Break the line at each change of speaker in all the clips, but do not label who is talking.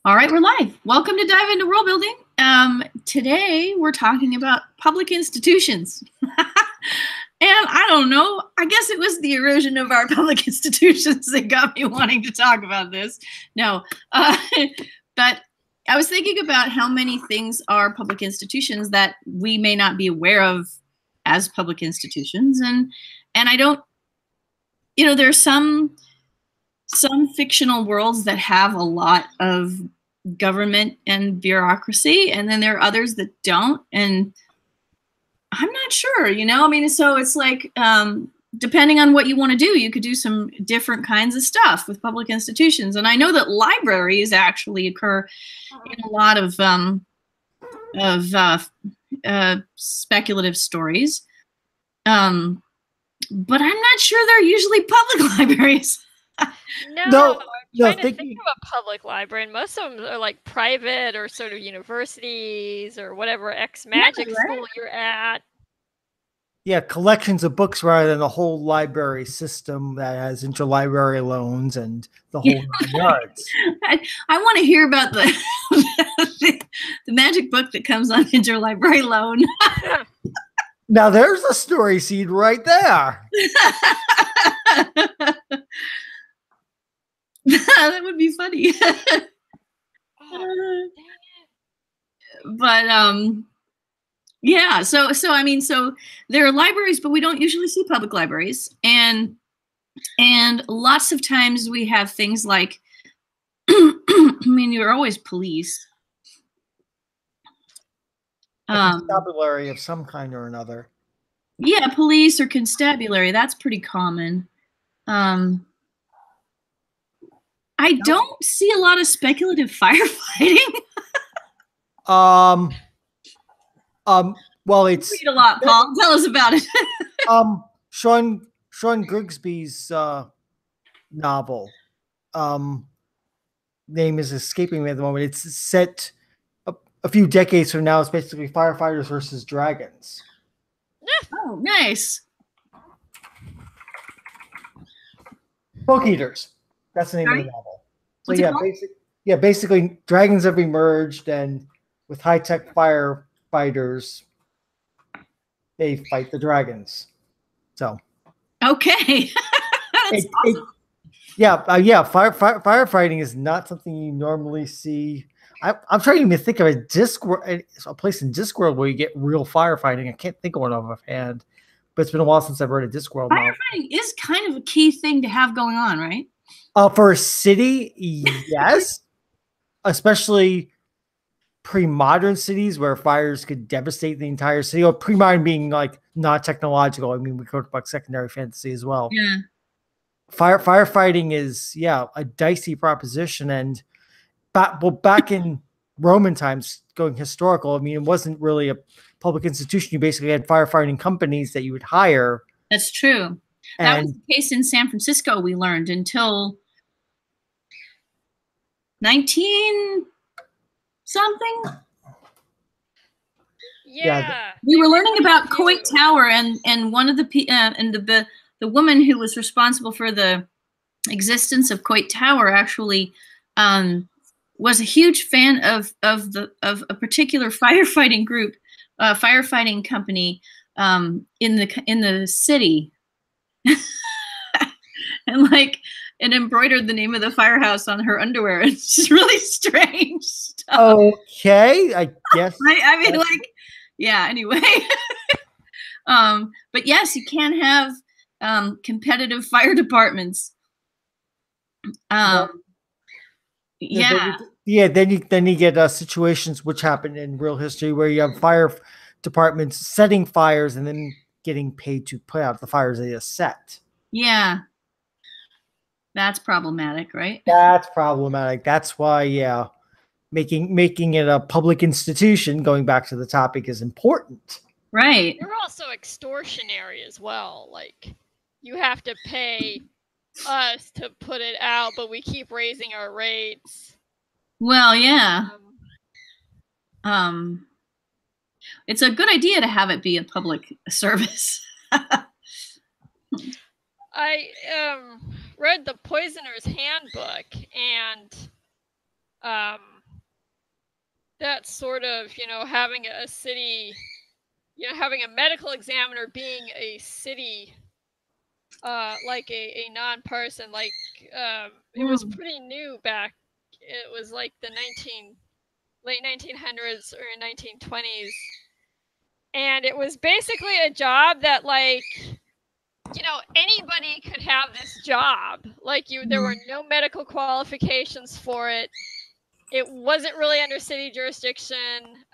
All right, we're live. Welcome to Dive into Worldbuilding. Today we're talking about public institutions. And I don't know, I guess it was the erosion of our public institutions that got me wanting to talk about this. No, but I was thinking about how many things are public institutions that we may not be aware of as public institutions. And I don't, there's some fictional worlds that have a lot of government and bureaucracy, and then there are others that don't, and I'm not sure, so it's like depending on what you want to do, you could do some different kinds of stuff with public institutions. And I know that libraries actually occur in a lot of speculative stories, but I'm not sure they're usually public libraries.
No, I'm trying to think of a public library, and most of them are like private or sort of universities or whatever magic school you're at.
Yeah, collections of books rather than the whole library system that has interlibrary loans and the whole 9 yards.
I want to hear about the magic book that comes on interlibrary loan.
Now there's a story seed right there.
That would be funny. But yeah, so there are libraries, but we don't usually see public libraries, and lots of times we have things like you're always police,
constabulary of some kind or another.
Yeah, police or constabulary, that's pretty common. I don't see a lot of speculative firefighting.
Well, it's
read a lot, Paul. Tell us about it.
Sean Grigsby's novel. Name is escaping me at the moment. It's set a few decades from now. It's basically firefighters versus dragons.
Oh, nice.
Smoke eaters. That's the name of the novel. So yeah, basically dragons have emerged, and with high-tech firefighters, they fight the dragons. So
okay. Awesome.
Firefighting is not something you normally see. I'm trying to even think of a place in Discworld where you get real firefighting. I can't think of one offhand, but it's been a while since I've read a Discworld novel.
Firefighting is kind of a key thing to have going on, right?
For a city, yes. Especially pre-modern cities where fires could devastate the entire city, or pre-modern being like not technological. I mean, we talked about secondary fantasy as well.
Yeah.
Firefighting is, a dicey proposition. And back in Roman times, going historical, I mean, it wasn't really a public institution. You basically had firefighting companies that you would hire.
That's true. That was the case in San Francisco, we learned, until 19 something.
Yeah.
We were learning about Coit Tower, and one of the woman who was responsible for the existence of Coit Tower actually was a huge fan of a particular firefighting group, firefighting company in the city. And embroidered the name of the firehouse on her underwear. It's just really strange stuff.
Okay, I guess.
Anyway. But yes, you can have competitive fire departments.
Then you get situations which happen in real history where you have fire departments setting fires and then getting paid to put out the fires they just set.
Yeah. That's problematic, right?
That's problematic. That's why, making it a public institution, going back to the topic, is important.
Right.
They're also extortionary as well. Like, you have to pay us to put it out, but we keep raising our rates.
Well, yeah. It's a good idea to have it be a public service.
I read the Poisoner's Handbook, and that sort of, having a city, having a medical examiner being a city, like a non-partisan, like it was pretty new back. It was like the late 1900s or 1920s, and it was basically a job that, like, anybody could have this job. Like, there were no medical qualifications for it. It wasn't really under city jurisdiction.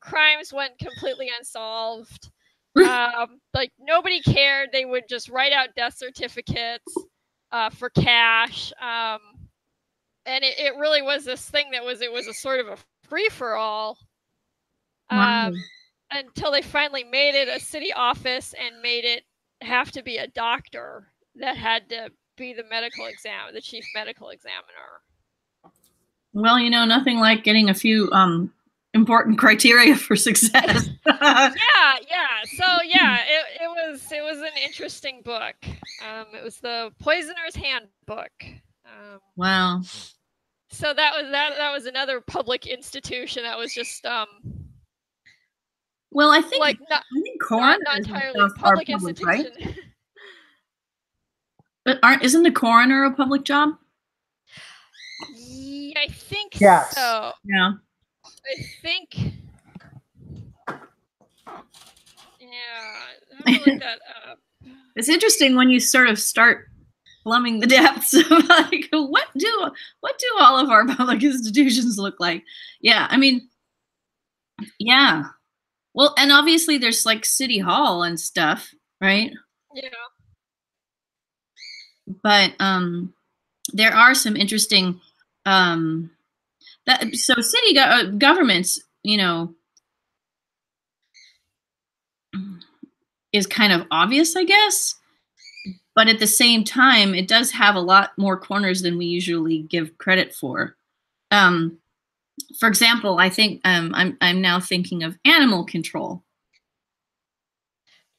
Crimes went completely unsolved. Like, nobody cared. They would just write out death certificates for cash. And it really was this thing it was a sort of a free-for-all. Until they finally made it a city office and made it have to be a doctor that had to be the chief medical examiner. Well,
nothing like getting a few important criteria for success.
yeah. So yeah, it was an interesting book. It was the Poisoner's Handbook.
Wow.
So that was another public institution that was just
well, I think
not entirely public institution. Right?
But isn't the coroner a public job?
Yeah, I think
yes.
so.
Yeah.
I think. Yeah, I'm gonna look that up.
It's interesting when you sort of start plumbing the depths of, like, what do all of our public institutions look like? Yeah, I mean, yeah. Well, and obviously there's like City Hall and stuff, right?
Yeah.
But there are some interesting so city governments, is kind of obvious, I guess. But at the same time, it does have a lot more corners than we usually give credit for. For example, I think I'm now thinking of animal control.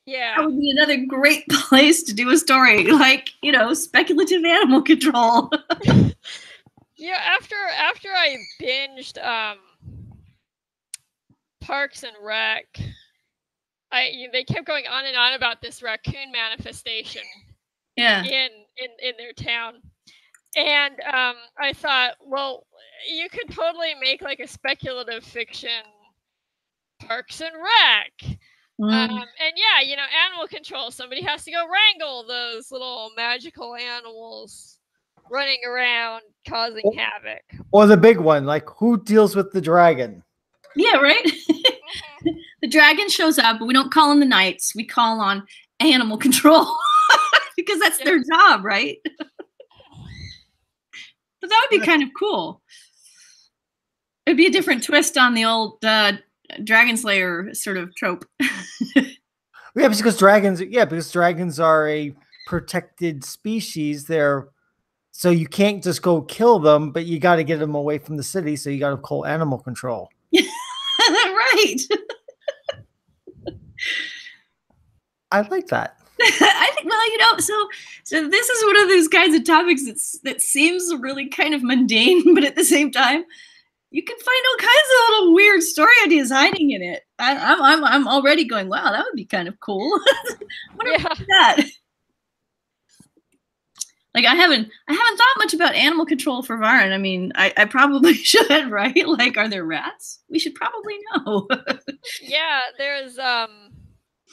Yeah,
that would be another great place to do a story, like, speculative animal control.
Yeah, after I binged Parks and Rec, they kept going on and on about this raccoon manifestation.
Yeah.
In their town. And I thought, well, you could totally make like a speculative fiction Parks and Rec. And yeah, animal control. Somebody has to go wrangle those little magical animals running around causing havoc.
Or the big one, like, who deals with the dragon?
Yeah, right? The dragon shows up, but we don't call on the knights. We call on animal control. Because that's their job, right? But that would be kind of cool. It'd be a different twist on the old Dragon Slayer sort of trope.
Yeah, because dragons are a protected species. So you can't just go kill them, but you got to get them away from the city. So you got to call animal control.
Right.
I like that.
I think, well, so this is one of those kinds of topics that seems really kind of mundane, but at the same time, you can find all kinds of little weird story ideas hiding in it. I'm already going, wow, that would be kind of cool. What about that? Like, I haven't thought much about animal control for Varan. I mean, I probably should, right? Like, are there rats? We should probably know.
Yeah, there's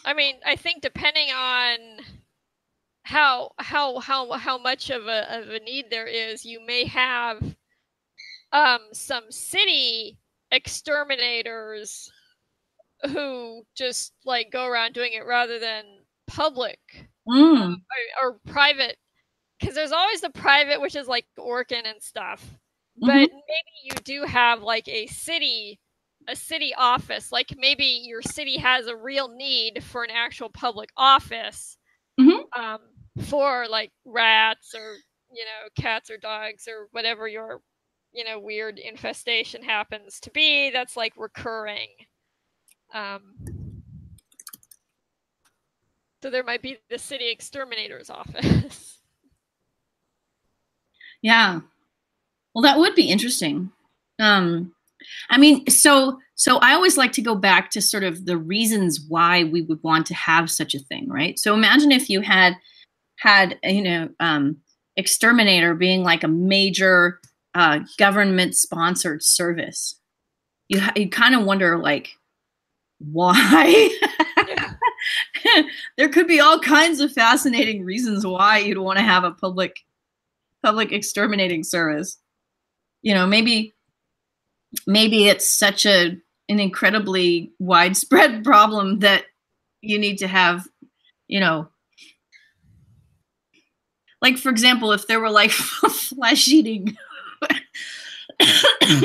I mean, I think depending on how much of a need there is, you may have some city exterminators who just like go around doing it rather than public or private. Because there's always the private, which is like Orkin and stuff. But maybe you do have like a city office. Like maybe your city has a real need for an actual public office for like rats or, cats or dogs or whatever your, weird infestation happens to be that's like recurring. So there might be the city exterminator's office.
Yeah. Well, that would be interesting. I mean, so I always like to go back to sort of the reasons why we would want to have such a thing, right? So imagine if you had exterminator being like a major government sponsored service. You kind of wonder like why. There could be all kinds of fascinating reasons why you'd want to have a public exterminating service. You know, maybe it's such an incredibly widespread problem that you need to have, you know, like, for example, if there were like flesh-eating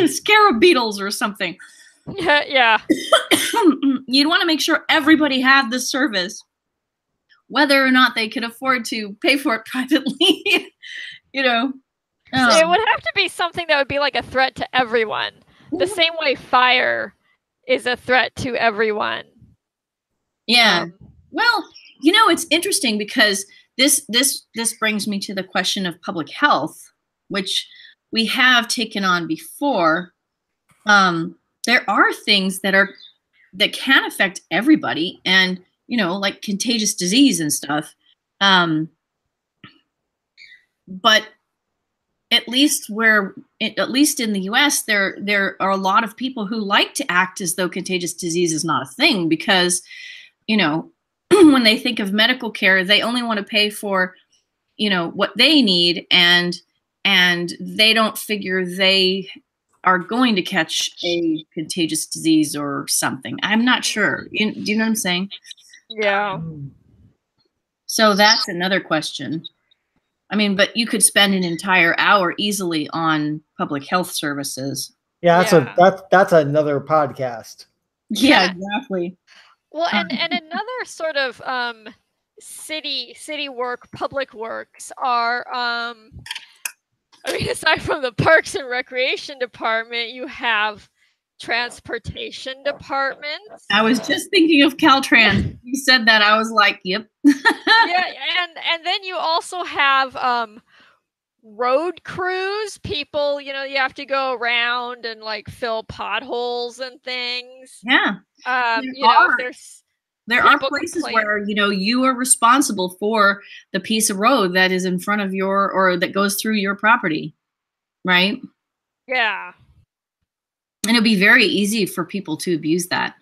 scarab beetles or something.
Yeah.
You'd want to make sure everybody had this service, whether or not they could afford to pay for it privately. You know.
So it would have to be something that would be like a threat to everyone. The same way fire is a threat to everyone.
Yeah. Well, you know, it's interesting because this brings me to the question of public health, which we have taken on before. There are things that can affect everybody, and you know, like contagious disease and stuff. But at least in the US, there are a lot of people who like to act as though contagious disease is not a thing, because, you know, when they think of medical care, they only want to pay for, you know, what they need, and they don't figure they are going to catch a contagious disease or something. I'm not sure. Do you know what I'm saying?
Yeah.
So that's another question. I mean, but you could spend an entire hour easily on public health services.
Yeah, that's another podcast.
Yeah, exactly.
Well, and another sort of city work, public works are I mean, aside from the Parks and Recreation Department, you have transportation departments.
I was just thinking of Caltrans. You said that, I was like, yep.
Yeah, and then you also have road crews. People, you know, you have to go around and like fill potholes and things.
Yeah. There are places where, you know, you are responsible for the piece of road that is in front of or that goes through your property, right?
Yeah.
And it'd be very easy for people to abuse that,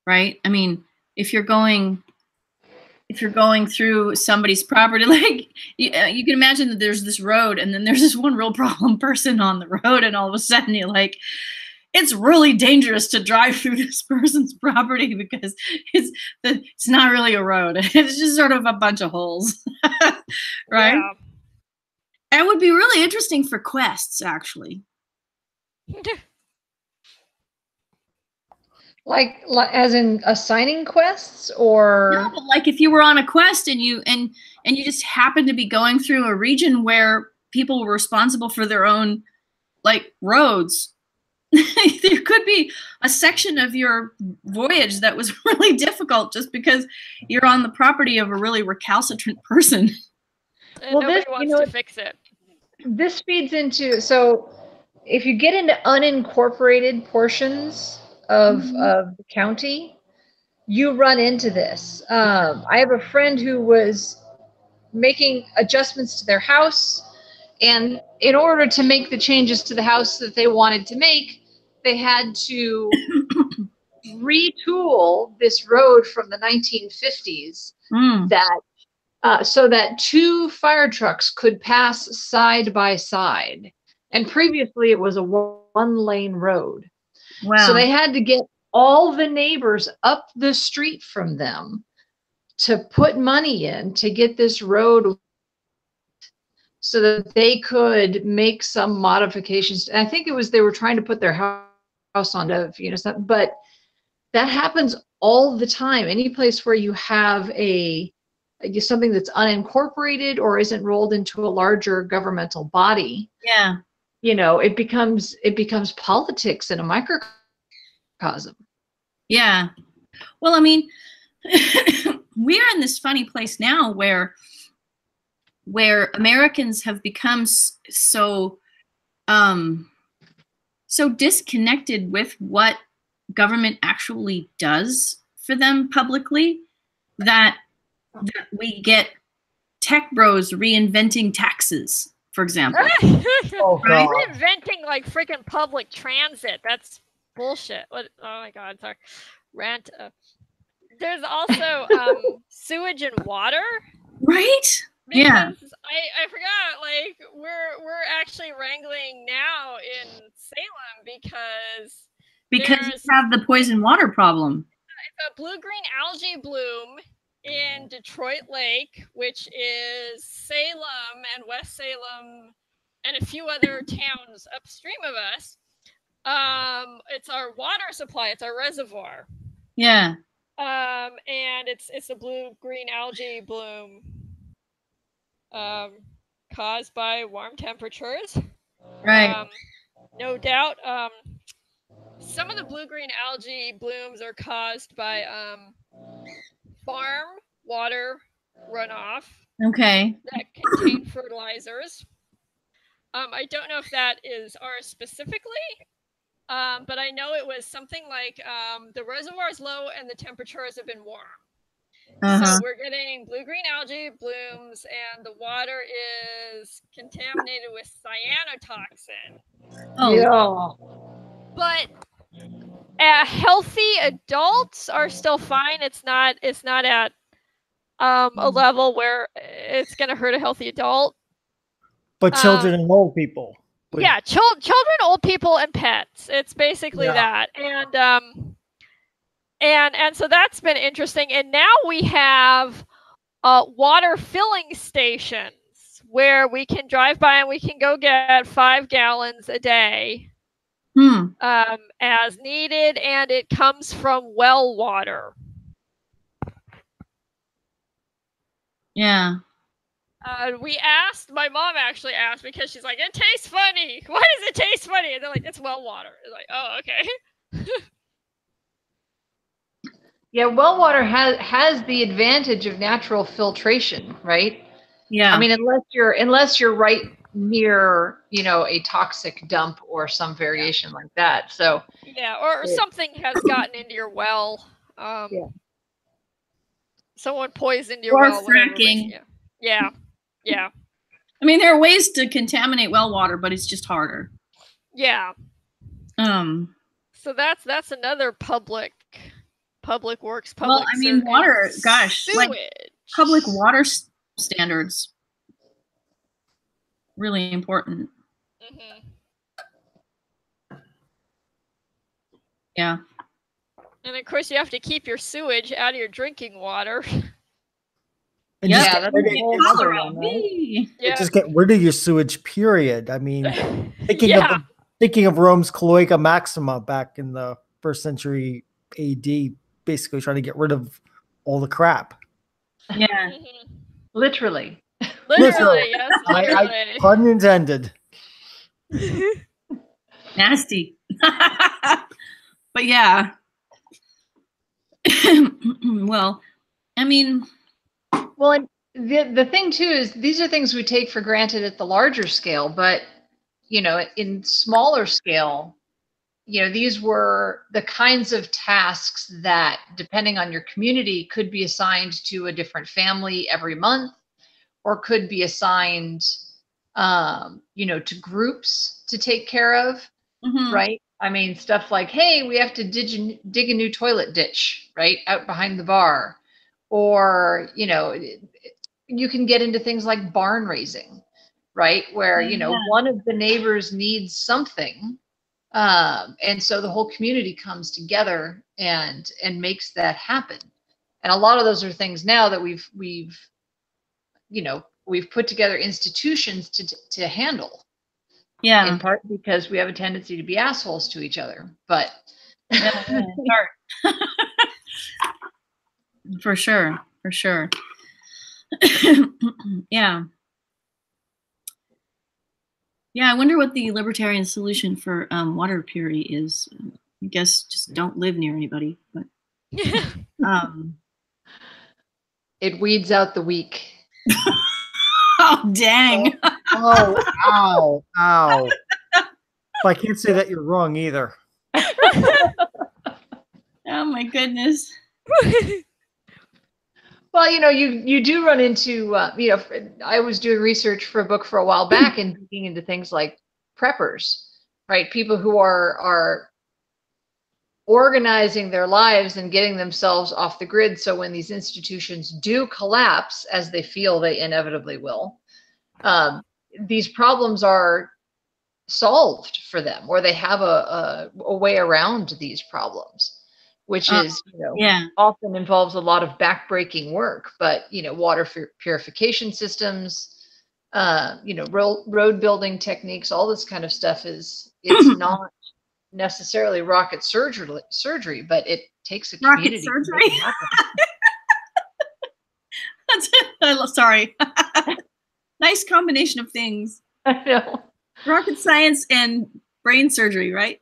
right? I mean, if you're going through somebody's property, like you can imagine that there's this road and then there's this one real problem person on the road, and all of a sudden you're like, it's really dangerous to drive through this person's property because it's not really a road. It's just sort of a bunch of holes, right?
Yeah.
It would be really interesting for quests, actually.
Like as in assigning quests, or
no, but like if you were on a quest and you just happened to be going through a region where people were responsible for their own like roads. There could be a section of your voyage that was really difficult just because you're on the property of a really recalcitrant person.
And nobody wants to fix it.
This feeds into, so if you get into unincorporated portions of the county, you run into this. I have a friend who was making adjustments to their house, and in order to make the changes to the house that they wanted to make, they had to retool this road from the 1950s so that two fire trucks could pass side by side. And previously it was a one-lane road.
Wow.
So they had to get all the neighbors up the street from them to put money in to get this road so that they could make some modifications. And I think it was they were trying to put their house on, but that happens all the time. Any place where you have something that's unincorporated or isn't rolled into a larger governmental body.
Yeah.
It becomes politics in a microcosm.
Yeah. Well, I mean, we're in this funny place now where Americans have become so so disconnected with what government actually does for them publicly that we get tech bros reinventing taxes, for example.
Oh, God.
Reinventing like freaking public transit. That's bullshit. What? Oh my God. Sorry. Rant. There's also sewage and water.
Right?
Because
Yeah.
I forgot, like we're actually wrangling now in Salem
Because
there's
you have the poison water problem.
a blue-green algae bloom in Detroit Lake, which is Salem and West Salem and a few other towns upstream of us. It's our water supply, it's our reservoir.
Yeah.
And it's a blue-green algae bloom. Caused by warm temperatures.
Right.
No doubt. Some of the blue-green algae blooms are caused by farm water runoff.
Okay.
That contain fertilizers. I don't know if that is ours specifically, but I know it was something like the reservoir is low and the temperatures have been warm. So we're getting blue-green algae blooms, and the water is contaminated with cyanotoxin.
Oh.
Yeah.
But healthy adults are still fine. It's not at a level where it's going to hurt a healthy adult.
But children and old people.
Yeah, children, old people, and pets. It's basically that. And so that's been interesting. And now we have water filling stations where we can drive by and we can go get 5 gallons a day as needed, and it comes from well water.
Yeah.
My mom actually asked, because she's like, it tastes funny. Why does it taste funny? And they're like, it's well water. It's like, oh, okay.
Yeah, well water has the advantage of natural filtration, right?
Yeah.
I mean, unless you're right near, a toxic dump or some variation like that. So
yeah, or something has gotten into your well. Someone poisoned your well.
Fracking.
Yeah.
I mean, there are ways to contaminate well water, but it's just harder.
Yeah. So that's another public works.
Well, I mean, water. Gosh,
sewage.
Like public water standards. Really important. Yeah.
And of course, you have to keep your sewage out of your drinking water.
Yeah,
that's a whole other one, right?
Just get rid of your sewage, period. I mean, thinking of Rome's Cloaca Maxima back in the 1st century AD, basically trying to get rid of all the crap.
Yeah.
Literally.
Literally, yes. Literally.
I pun intended.
Nasty. But yeah. Well, I mean.
Well, and the thing too is these are things we take for granted at the larger scale, but in smaller scale, these were the kinds of tasks that, depending on your community, could be assigned to a different family every month, or could be assigned, to groups to take care of, right? I mean, stuff like, hey, we have to dig a new toilet ditch, right, out behind the bar. Or, you can get into things like barn raising, right? Where, one of the neighbors needs something. And so the whole community comes together and makes that happen. And a lot of those are things now that we've put together institutions to handle.
Yeah.
In part because we have a tendency to be assholes to each other, but
For sure. Yeah. Yeah, I wonder what the libertarian solution for water purity is. I guess just don't live near anybody. But
it weeds out the weak.
Oh, dang.
Oh, ow. I can't say that you're wrong either.
Oh my goodness.
Well, you do run into, I was doing research for a book for a while back and digging into things like preppers, right? People who are organizing their lives and getting themselves off the grid. So when these institutions do collapse, as they feel they inevitably will, these problems are solved for them, or they have a way around these problems, which is, often involves a lot of backbreaking work, but, water purification systems, road building techniques, all this kind of stuff it's not necessarily rocket surgery, but it takes a community.
Rocket surgery? Sorry. Nice combination of things.
I know.
Rocket science and brain surgery, right?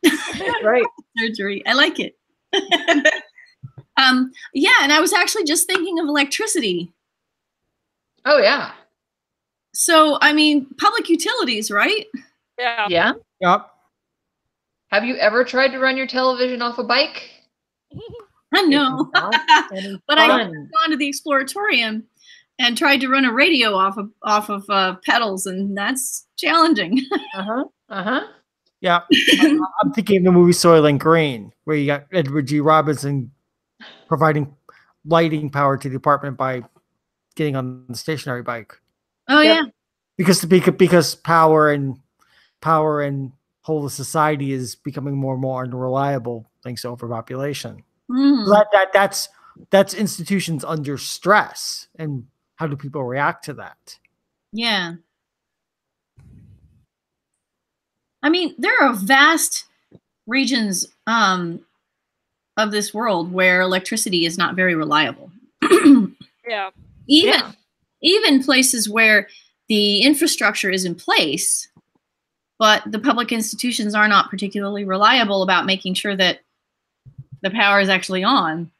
Right.
Surgery. I like it. Yeah, and I was actually just thinking of electricity.
Oh, yeah.
So, I mean, public utilities, right?
Yeah.
Yeah.
Yep.
Have you ever tried to run your television off a bike?
I know.
But
I've gone to the Exploratorium and tried to run a radio off of pedals, and that's challenging.
Yeah. I'm thinking of the movie Soylent Green, where you got Edward G. Robinson providing lighting power to the apartment by getting on the stationary bike.
Oh, yeah.
Because power and whole of society is becoming more and more unreliable thanks to overpopulation. So that's institutions under stress, and how do people react to that?
Yeah. I mean, there are vast regions of this world where electricity is not very reliable.
Yeah.
Even places where the infrastructure is in place, but the public institutions are not particularly reliable about making sure that the power is actually on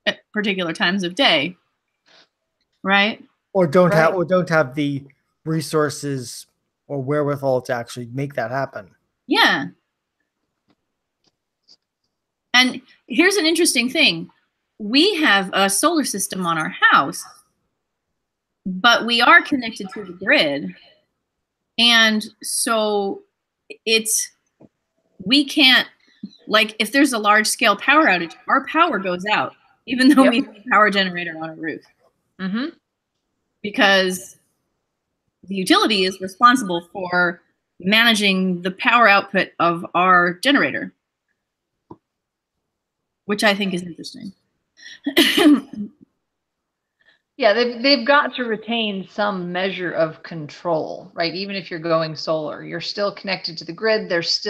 at particular times of day, right?
Or don't have the resources or wherewithal to actually make that happen.
Yeah. And here's an interesting thing. We have a solar system on our house, but we are connected to the grid. And so we can't, like, if there's a large scale power outage, our power goes out, even though we have a power generator on a roof.
Mm-hmm.
Because the utility is responsible for managing the power output of our generator, which I think is interesting.
Yeah, they've got to retain some measure of control, right? Even if you're going solar, you're still connected to the grid. There's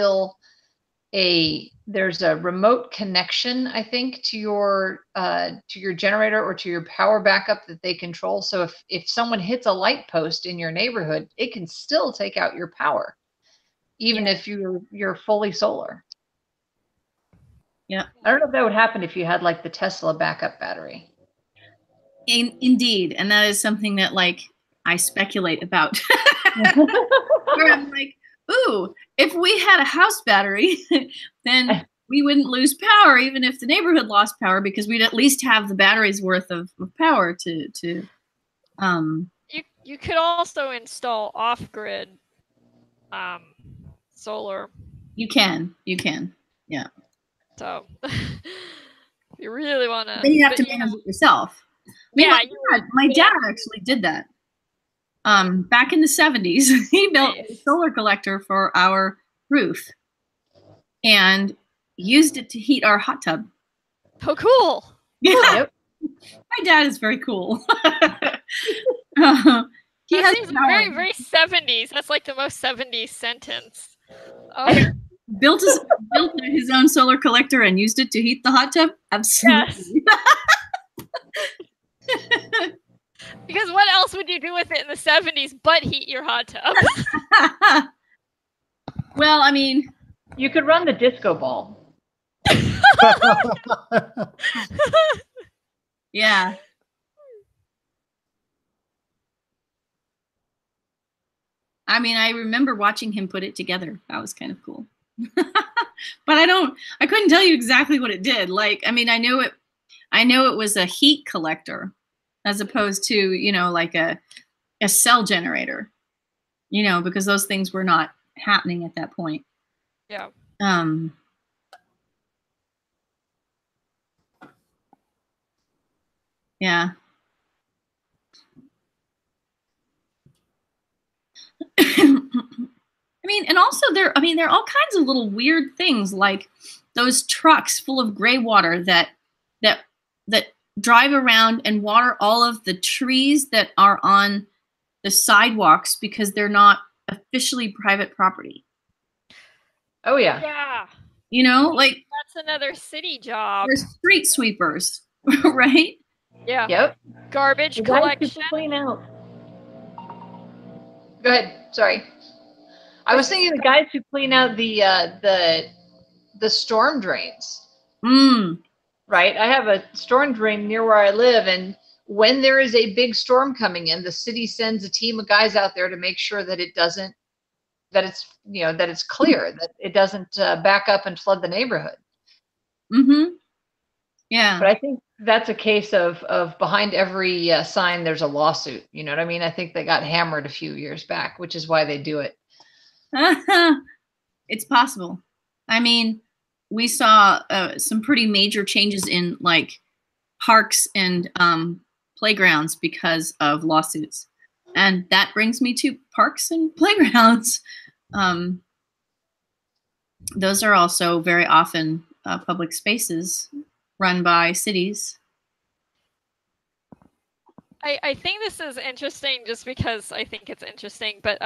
a remote connection, I think, to your generator or to your power backup that they control. So if someone hits a light post in your neighborhood, it can still take out your power, even if you're fully solar.
Yeah.
I don't know if that would happen if you had like the Tesla backup battery.
Indeed, and that is something that, like, I speculate about. Where I'm like, ooh, if we had a house battery, then we wouldn't lose power, even if the neighborhood lost power, because we'd at least have the battery's worth of power to.
You could also install off-grid solar.
You can, yeah.
So you really want to.
Then you have to manage it yourself.
Yeah,
my dad actually did that. Back in the 70s, he built a solar collector for our roof and used it to heat our hot tub.
Oh, cool.
Yeah. My dad is very cool. He
seems very, very 70s. That's like the most 70s sentence.
Built his own solar collector and used it to heat the hot tub? Absolutely.
Yes. Because what else would you do with it in the 70s but heat your hot tub?
Well, I mean,
you could run the disco ball.
Yeah. I mean, I remember watching him put it together. That was kind of cool. But I couldn't tell you exactly what it did. Like, I mean, I know it was a heat collector as opposed to, like a cell generator, because those things were not happening at that point.
Yeah.
Yeah. I mean, and also there are all kinds of little weird things like those trucks full of gray water that drive around and water all of the trees that are on the sidewalks because they're not officially private property.
Oh yeah.
Yeah.
Like
That's another city job.
Or street sweepers, right?
Yeah.
Yep.
Garbage
The guys who
collection.
clean out. Go ahead. Sorry. I was thinking the guys who clean out the storm drains. Right. I have a storm drain near where I live, and when there is a big storm coming in, the city sends a team of guys out there to make sure that it's clear, that it doesn't back up and flood the neighborhood.
Yeah.
But I think that's a case of behind every sign there's a lawsuit. You know what I mean? I think they got hammered a few years back, which is why they do it.
It's possible. I mean, we saw some pretty major changes in like parks and playgrounds because of lawsuits. And that brings me to parks and playgrounds. Those are also very often public spaces run by cities.
I think this is interesting just because I think it's interesting, but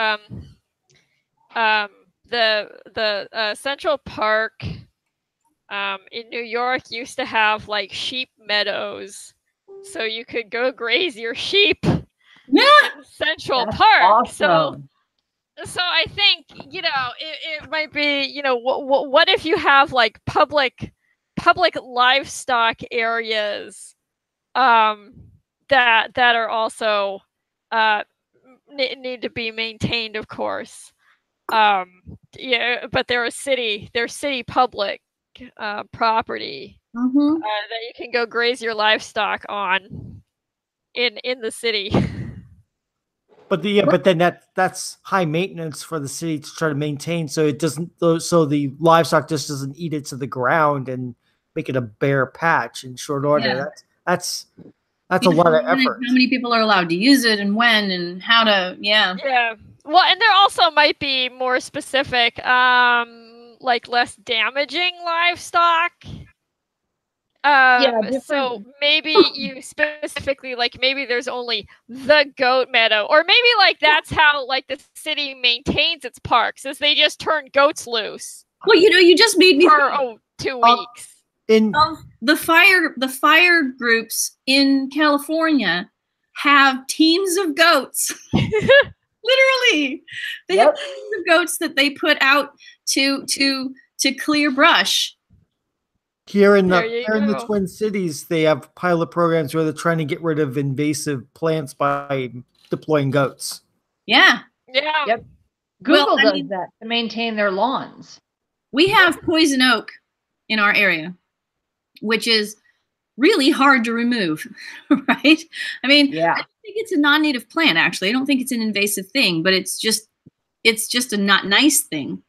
the Central Park in New York used to have like sheep meadows, so you could go graze your sheep in Central Park.
Awesome.
So I think, it might be, what if you have like public livestock areas that are also need to be maintained, of course. Yeah, but they're city public property that you can go graze your livestock on in the city.
But then that's high maintenance for the city to try to maintain, so it doesn't. So the livestock just doesn't eat it to the ground and make it a bare patch in short order.
Yeah.
That's a lot of effort.
How many people are allowed to use it and when and how to? Yeah.
Yeah. Well, and there also might be more specific, like less damaging livestock. So maybe you specifically, like maybe there's only the goat meadow, or maybe like that's how like the city maintains its parks, is they just turn goats loose.
Well, you just made me
for 2 weeks.
The fire groups in California have teams of goats. Literally, they have teams of goats that they put out to clear brush.
Here in the Twin Cities, they have pilot programs where they're trying to get rid of invasive plants by deploying goats.
Yeah.
Yeah.
Yep. Google does that to maintain their lawns.
We have poison oak in our area, which is really hard to remove, right? I mean, I don't think it's a non-native plant, actually. I don't think it's an invasive thing, but it's just a not nice thing.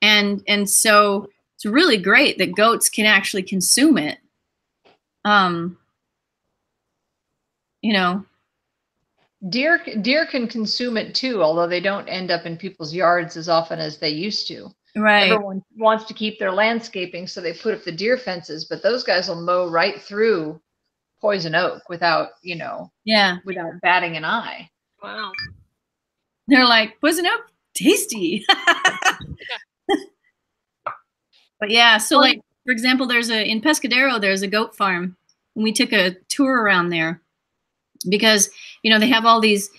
And so it's really great that goats can actually consume it.
Deer can consume it too, although they don't end up in people's yards as often as they used to.
Right.
Everyone wants to keep their landscaping, so they put up the deer fences, but those guys will mow right through poison oak without batting an eye.
Wow.
They're like, poison oak, tasty. But yeah, so like, for example, in Pescadero, there's a goat farm, and we took a tour around there because, they have all these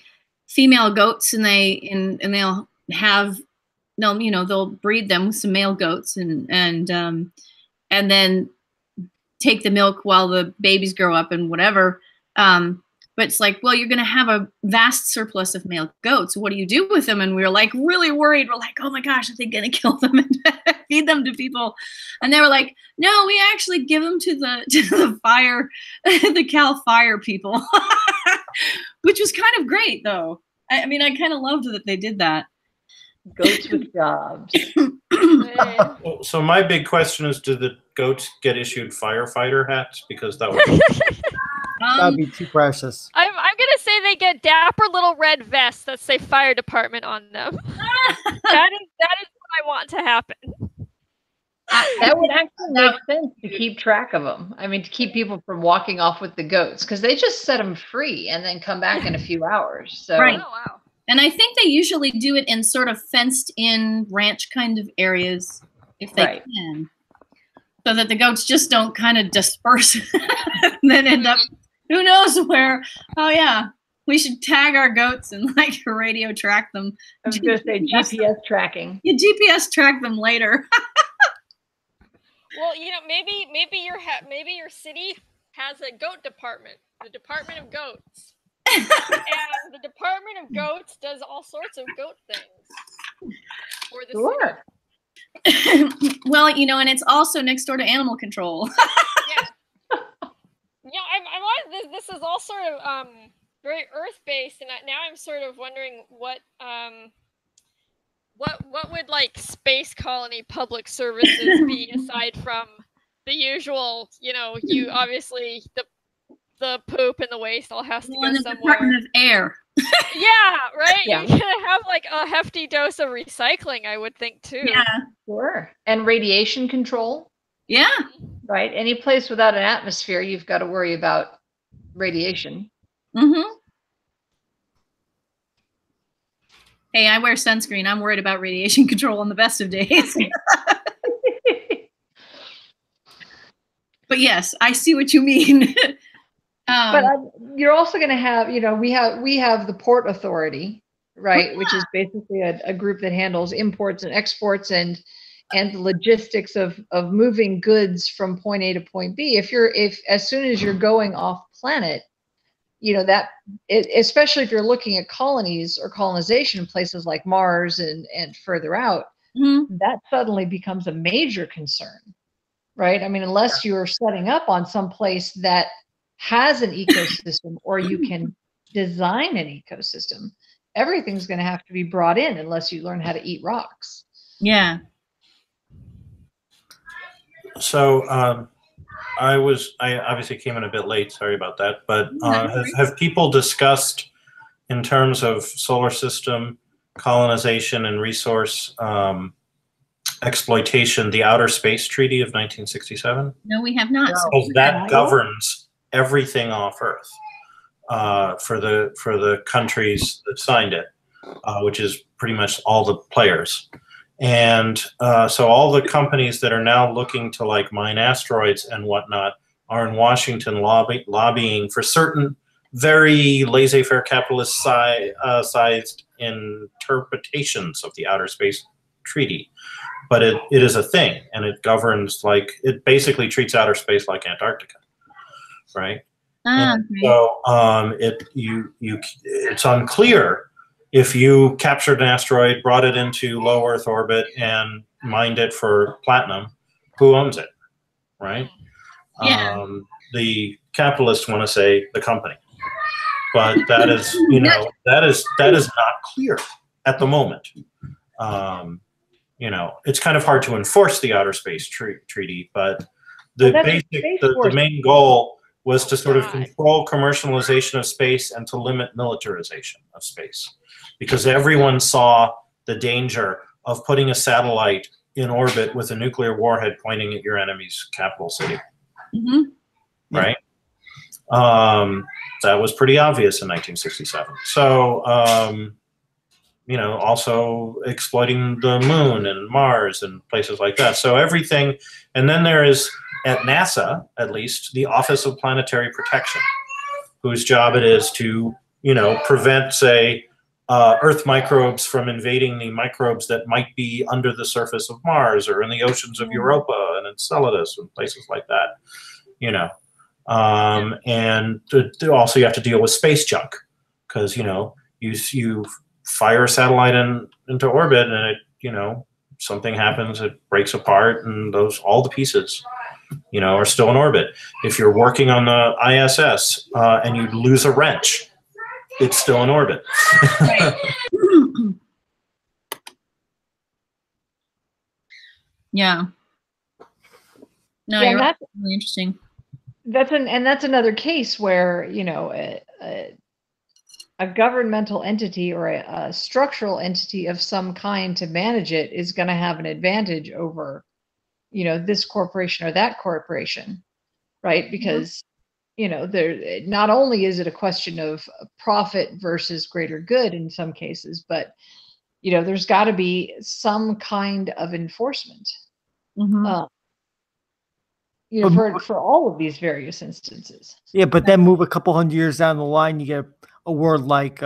female goats, and they'll breed them with some male goats and then take the milk while the babies grow up and whatever. But it's like, well, you're going to have a vast surplus of male goats. What do you do with them? And we were like really worried. We're like, oh my gosh, are they going to kill them and feed them to people? And they were like, no, we actually give them to the fire, the Cal Fire people, which was kind of great though. I mean, I kind of loved that they did that.
Goats with jobs.
So my big question is, do the goats get issued firefighter hats? Because that would
that'd be too precious.
I'm gonna say they get dapper little red vests that say fire department on them. that is what I want to happen.
That would actually make sense to keep track of them. I mean, to keep people from walking off with the goats, because they just set them free and then come back in a few hours. So.
Right.
Oh, wow.
And I think they usually do it in sort of fenced-in ranch kind of areas, if they can, so that the goats just don't kind of disperse and then end up, who knows where. Oh yeah, we should tag our goats and like radio track them.
I was going to say GPS tracking.
You GPS track them later.
Well, maybe your city has a goat department, the Department of Goats. And the Department of Goats does all sorts of goat things for the city.
Well, and it's also next door to animal control.
Yeah. Yeah, this is all sort of very earth-based, and now I'm sort of wondering what would like space colony public services be aside from the usual, you obviously the poop and the waste all has to go
the
somewhere.
Department of Air.
Yeah, right?
Yeah.
You're gonna have like a hefty dose of recycling, I would think too.
Yeah.
Sure. And radiation control,
Yeah.
right? Any place without an atmosphere, you've got to worry about radiation.
Mm-hmm. Hey, I wear sunscreen. I'm worried about radiation control on the best of days. But yes, I see what you mean.
But you're also going to have, we have the Port Authority, right, which is basically a group that handles imports and exports and the logistics of moving goods from point A to point B. If as soon as you're going off planet, especially if you're looking at colonies or colonization in places like Mars and further out, that suddenly becomes a major concern, right? I mean, unless you're setting up on some place that has an ecosystem or you can design an ecosystem, everything's going to have to be brought in unless you learn how to eat rocks.
Yeah.
So I obviously came in a bit late, sorry about that, but have people discussed in terms of solar system colonization and resource exploitation, the Outer Space Treaty of 1967?
No, we have not.
Because that governs everything off Earth for the countries that signed it, which is pretty much all the players. And so all the companies that are now looking to like mine asteroids and whatnot are in Washington lobbying for certain very laissez-faire capitalist sized interpretations of the Outer Space Treaty. But it is a thing, and it governs it basically treats outer space like Antarctica. Right. So it's unclear if you captured an asteroid, brought it into low Earth orbit, and mined it for platinum, who owns it, right?
Yeah.
The capitalists want to say the company, but that is that is not clear at the moment. It's kind of hard to enforce the Outer Space Treaty, but the main goal was to sort of control commercialization of space and to limit militarization of space, because everyone saw the danger of putting a satellite in orbit with a nuclear warhead pointing at your enemy's capital city.
Mm-hmm.
Right? That was pretty obvious in 1967. So, also exploiting the moon and Mars and places like that. So everything, and then there is, at NASA, at least, the Office of Planetary Protection, whose job it is to, prevent, say, Earth microbes from invading the microbes that might be under the surface of Mars or in the oceans of Europa and Enceladus and places like that, And also you have to deal with space junk because, you fire a satellite into orbit and it, something happens, it breaks apart, and all the pieces, are still in orbit. If you're working on the ISS and you lose a wrench, it's still in orbit.
Yeah. No,
Yeah,
you're right.
that's
Really interesting.
that's another case where, a governmental entity or a structural entity of some kind to manage it is going to have an advantage over, this corporation or that corporation, right? Because, there, not only is it a question of profit versus greater good in some cases, but, there's got to be some kind of enforcement,
Mhm.
for all of these various instances.
Yeah, but then move a couple hundred years down the line, you get a word like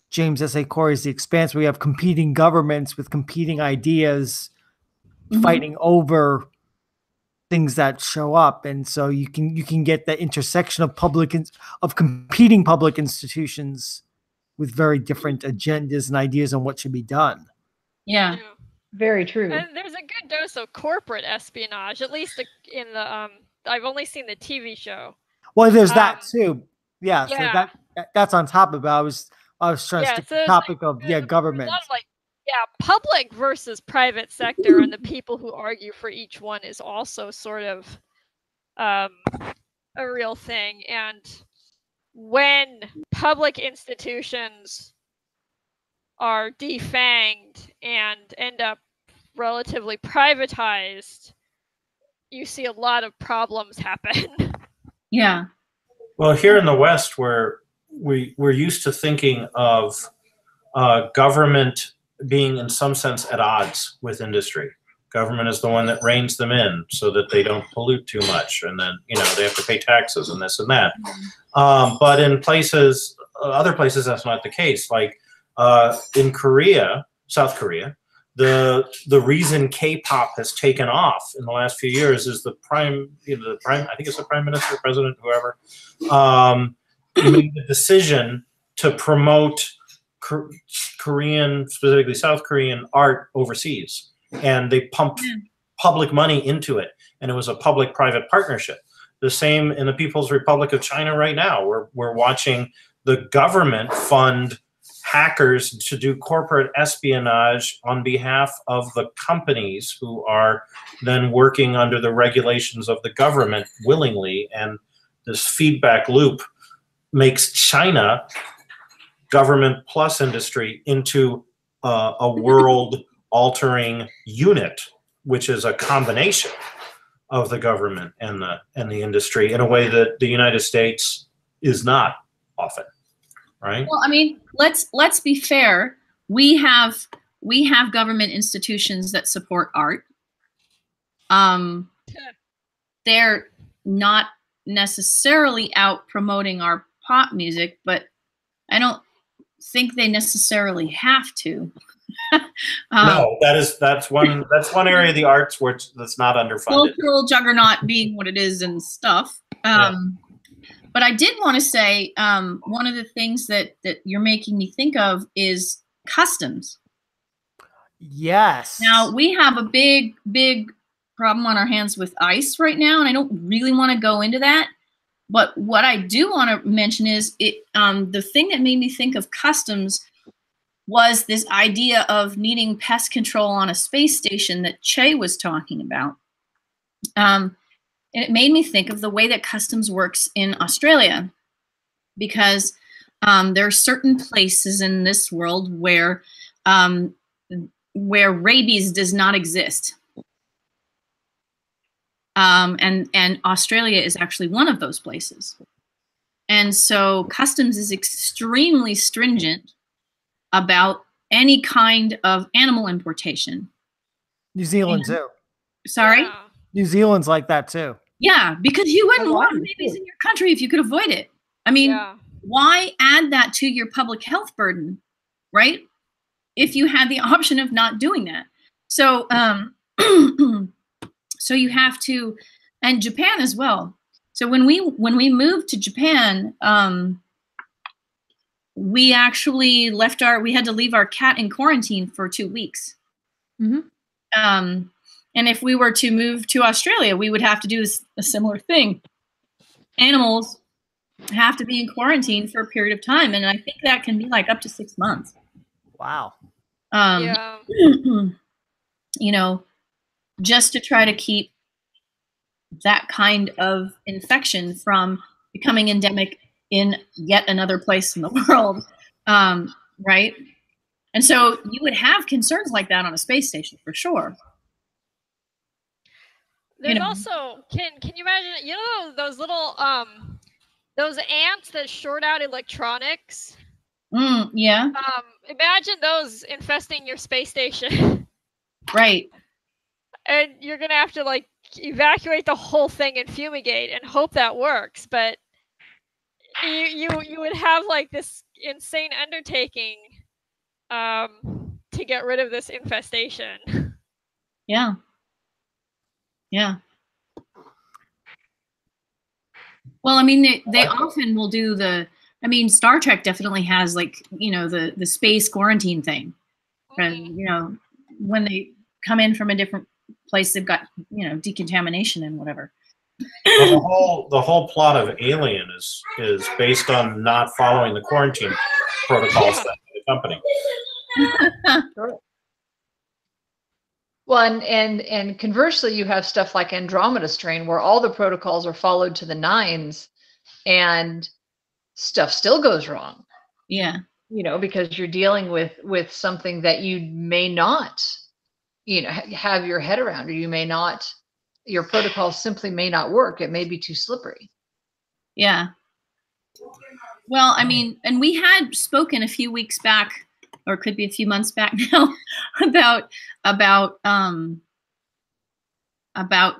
James S.A. Corey's The Expanse, where you have competing governments with competing ideas fighting over things that show up, and so you can get the intersection of competing public institutions with very different agendas and ideas on what should be done.
Yeah.
Very true.
And there's a good dose of corporate espionage, at least in the I've only seen the TV show.
Well, there's that too. Yeah,
yeah.
So that's on top of it. I was trying to stick to the topic of government.
A lot of public versus private sector, and the people who argue for each one is also sort of a real thing. And when public institutions are defanged and end up relatively privatized, you see a lot of problems happen.
Yeah.
Well, here in the West, we're used to thinking of government being in some sense at odds with industry. Government is the one that reins them in so that they don't pollute too much, and then they have to pay taxes and this and that. But in other places, that's not the case. Like in South Korea, the reason K-pop has taken off in the last few years is the prime, I think it's the prime minister, president, whoever, made the decision to promote Korean, specifically South Korean art overseas, and they pumped public money into it, and it was a public-private partnership. The same in the People's Republic of China right now. We're watching the government fund hackers to do corporate espionage on behalf of the companies who are then working under the regulations of the government willingly, and this feedback loop makes China, government plus industry, into a world-altering unit, which is a combination of the government and the industry in a way that the United States is not often, right?
Well, I mean, let's be fair. We have government institutions that support art. They're not necessarily out promoting our pop music, but I don't think they necessarily have to.
No, that's one area of the arts that's not underfunded.
Cultural juggernaut being what it is and stuff. But I did want to say one of the things that you're making me think of is customs.
Yes.
Now we have a big problem on our hands with ICE right now, and I don't really want to go into that. But what I do want to mention is the thing that made me think of customs was this idea of needing pest control on a space station that Che was talking about. And it made me think of the way that customs works in Australia, because there are certain places in this world where rabies does not exist. And Australia is actually one of those places. And so customs is extremely stringent about any kind of animal importation.
New Zealand too.
Sorry?
Yeah.
New Zealand's like that too.
Yeah, because you wouldn't want babies in your country if you could avoid it. I mean, why add that to your public health burden, right? If you had the option of not doing that. So, so you have to, and Japan as well. So when we moved to Japan, we actually we had to leave our cat in quarantine for 2 weeks.
Mhm.
And if we were to move to Australia, we would have to do a similar thing. Animals have to be in quarantine for a period of time, and I think that can be like up to 6 months.
Wow.
Yeah.
You know, just to try to keep that kind of infection from becoming endemic in yet another place in the world, right? And so you would have concerns like that on a space station for sure.
There's also, can you imagine, you know, those little those ants that short out electronics?
Yeah.
Imagine those infesting your space station.
Right.
And you're gonna have to like evacuate the whole thing and fumigate and hope that works. But you would have like this insane undertaking to get rid of this infestation.
Yeah. Yeah. Well, I mean, they often will do Star Trek definitely has like, you know, the space quarantine thing. And, you know, when they come in from a different place, they've got, you know, decontamination and whatever.
Well, the whole plot of Alien is based on not following the quarantine protocols set by the company.
Well, and conversely, you have stuff like Andromeda Strain, where all the protocols are followed to the nines, and stuff still goes wrong.
Yeah.
You know, because you're dealing with something that you may not, you know, have your head around, or you may not, your protocol simply may not work. It may be too slippery.
Yeah. Well, I mean, and we had spoken a few weeks back, or it could be a few months back now, about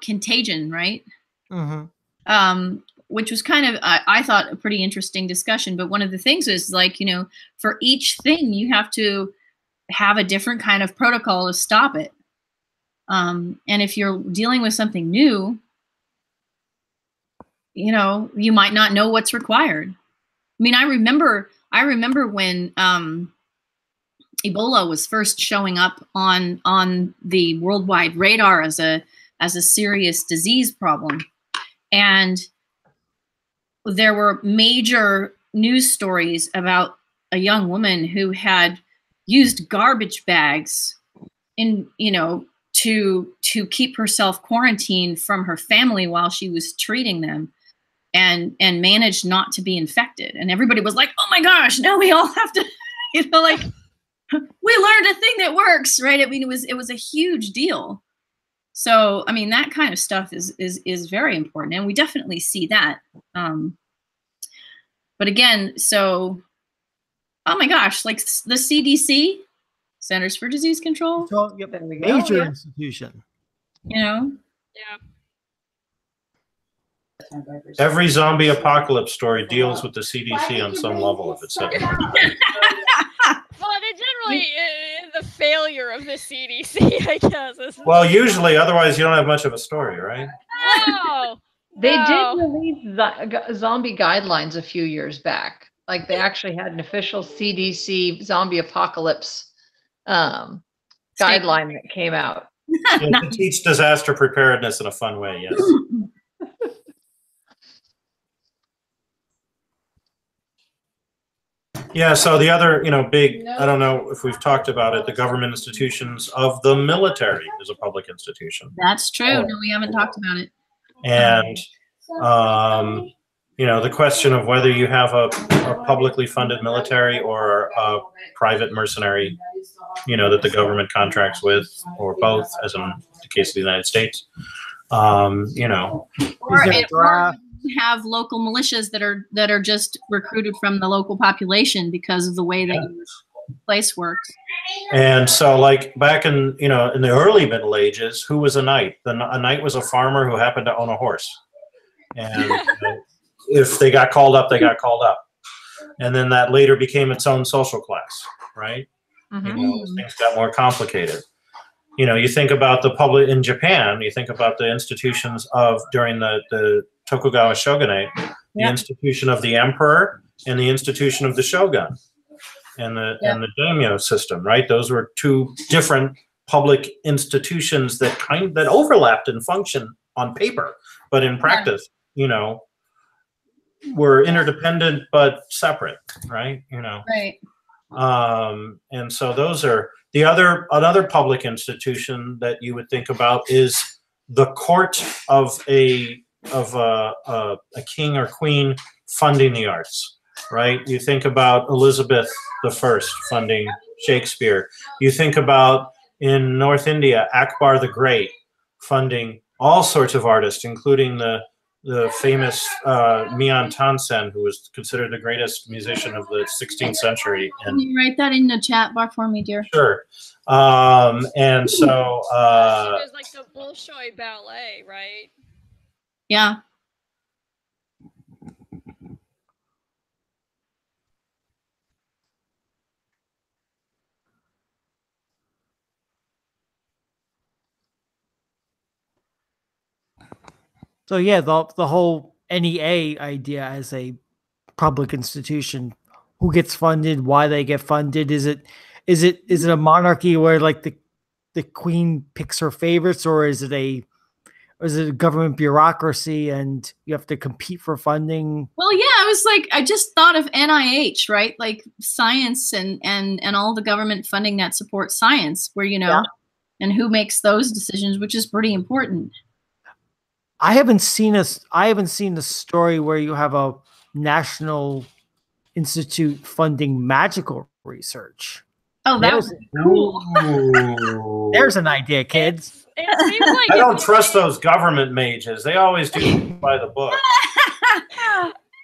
contagion, right?
Mm-hmm.
Which was kind of, I thought, a pretty interesting discussion. But one of the things is like, you know, for each thing, you have to have a different kind of protocol to stop it. And if you're dealing with something new, you know, you might not know what's required. I mean, I remember when Ebola was first showing up on the worldwide radar as a serious disease problem, and there were major news stories about a young woman who had used garbage bags to keep herself quarantined from her family while she was treating them, and managed not to be infected. And everybody was like, oh my gosh, now we all have to, you know, like, we learned a thing that works, right? I mean, it was a huge deal. So, I mean, that kind of stuff is very important, and we definitely see that. But again, so, oh my gosh, like the CDC, Centers for Disease Control.
So, yep, major institution.
You know?
Yeah.
Every zombie apocalypse story deals with the CDC on some level, if it's said.
Well, they generally the failure of the CDC, I guess.
Well, usually, otherwise you don't have much of a story, right?
No.
They did release zombie guidelines a few years back. Like they actually had an official CDC zombie apocalypse guideline that came out.
To teach disaster preparedness in a fun way, yes. Yeah, so the other, big, I don't know if we've talked about it, the government institutions of the military is a public institution.
That's true. No, we haven't talked about it.
And, the question of whether you have a publicly funded military or a private mercenary, that the government contracts with, or both, as in the case of the United States,
Or have local militias that are just recruited from the local population because of the way that the place works.
And so, like back in in the early Middle Ages, who was a knight? A knight was a farmer who happened to own a horse, and if they got called up, they got called up, and then that later became its own social class, right?
Mm-hmm.
Things got more complicated. You think about the public in Japan, you think about the institutions of during the Tokugawa shogunate, the institution of the emperor and the institution of the shogun, and the daimyo system, right? Those were two different public institutions that that overlapped in function on paper, but in practice, you know, were interdependent but separate, right? You know,
Right.
And so those are another public institution that you would think about is the court of a king or queen funding the arts, right? You think about Elizabeth I funding Shakespeare. You think about in North India, Akbar the Great funding all sorts of artists, including the famous Mian Tansen, who was considered the greatest musician of the 16th century.
Can you write that in the chat bar for me, dear?
Sure. And so
it was like the Bolshoi ballet, right?
Yeah.
So yeah, the whole NEA idea as a public institution, who gets funded, why they get funded, is it a monarchy where like the queen picks her favorites, or is it a government bureaucracy and you have to compete for funding?
Well, yeah, I was like, I just thought of NIH, right? Like science and all the government funding that supports science, where, you know, and who makes those decisions, which is pretty important.
I haven't seen the story where you have a national institute funding magical research.
Oh, that was cool.
There's an idea, kids.
It seems like
I don't trust those government mages. They always do by the book.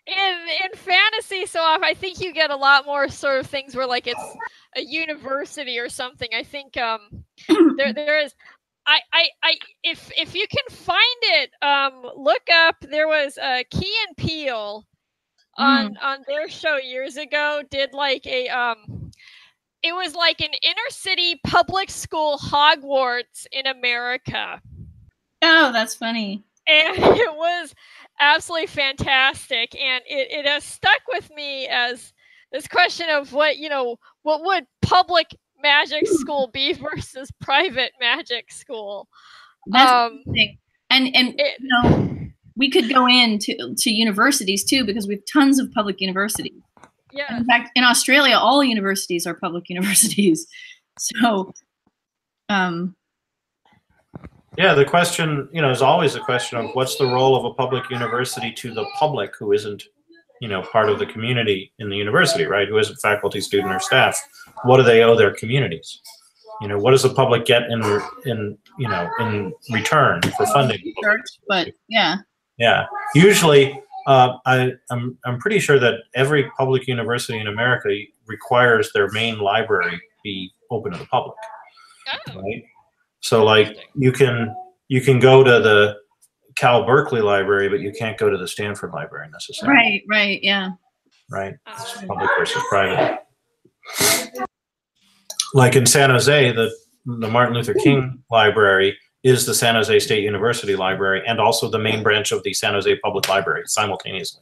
in fantasy, so I think you get a lot more sort of things where like it's a university or something. I think there is. If you can find it, look up. There was Key and Peele on their show years ago. Did like a it was like an inner city public school Hogwarts in America.
Oh, that's funny.
And it was absolutely fantastic, and it has stuck with me as this question of what would public magic school be versus private magic school.
That's interesting. And you know, we could go into universities too, because we have tons of public universities.
Yeah.
In fact, in Australia, all universities are public universities. So,
yeah, the question, is always a question of what's the role of a public university to the public who isn't, part of the community in the university, right? Who isn't faculty, student, or staff. What do they owe their communities? What does the public get in return for funding?
But yeah.
Yeah. Usually, I'm pretty sure that every public university in America requires their main library be open to the public.
Oh.
Right? So like you can go to the Cal Berkeley library, but you can't go to the Stanford library necessarily.
Right, yeah.
Right. It's public versus private. Like in San Jose, the Martin Luther King Library is the San Jose State University Library and also the main branch of the San Jose Public Library simultaneously.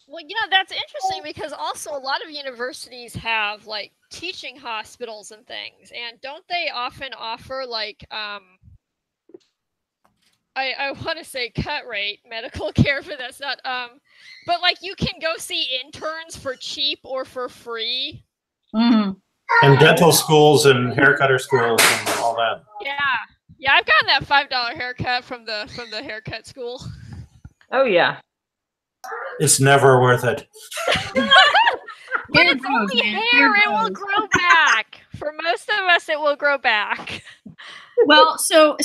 Well, that's interesting because also a lot of universities have like teaching hospitals and things, and don't they often offer like I want to say cut rate medical care, but that's not but like you can go see interns for cheap or for free.
Mm-hmm.
And dental schools and haircutter schools and all that.
Yeah, I've gotten that $5 haircut from the haircut school.
Oh yeah.
It's never worth it.
But it's only hair, it will grow back. For most of us, it will grow back.
Well, so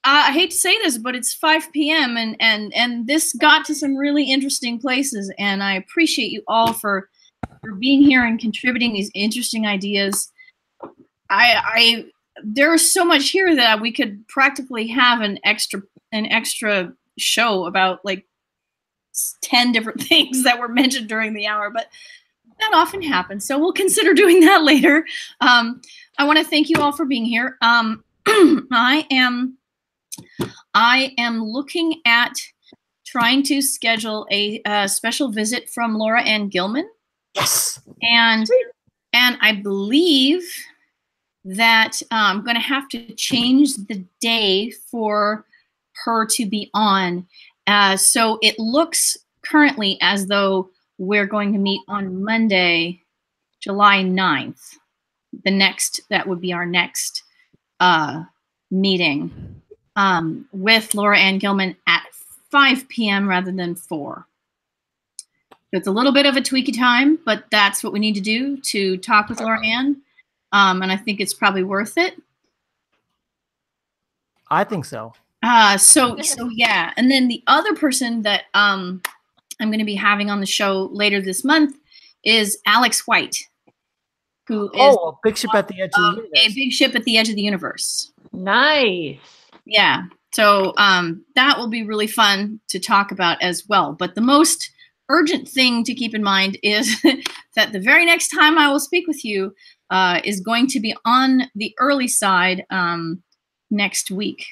I hate to say this, but it's 5 p.m. and this got to some really interesting places, and I appreciate you all for being here and contributing these interesting ideas. There's so much here that we could practically have an extra show about like 10 different things that were mentioned during the hour, but that often happens. So we'll consider doing that later. I want to thank you all for being here. I am I am looking at trying to schedule a special visit from Laura Ann Gilman.
Yes.
And I believe that I'm going to have to change the day for her to be on. So it looks currently as though we're going to meet on Monday, July 9th. That would be our next meeting with Laura Ann Gilman at 5 p.m. rather than 4. So it's a little bit of a tweaky time, but that's what we need to do to talk with Laura Ann. And I think it's probably worth it.
I think so.
So yeah. And then the other person that I'm going to be having on the show later this month is Alex White, who is
a big ship at the edge of the universe.
A big ship at the edge of the universe.
Nice.
Yeah. So that will be really fun to talk about as well. But the most urgent thing to keep in mind is that the very next time I will speak with you is going to be on the early side next week.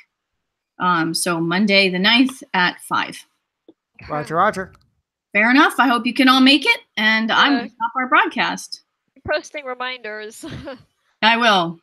So Monday the 9th at 5.
Roger, Roger.
Fair enough. I hope you can all make it. And I'm going to stop our broadcast.
Posting reminders.
I will.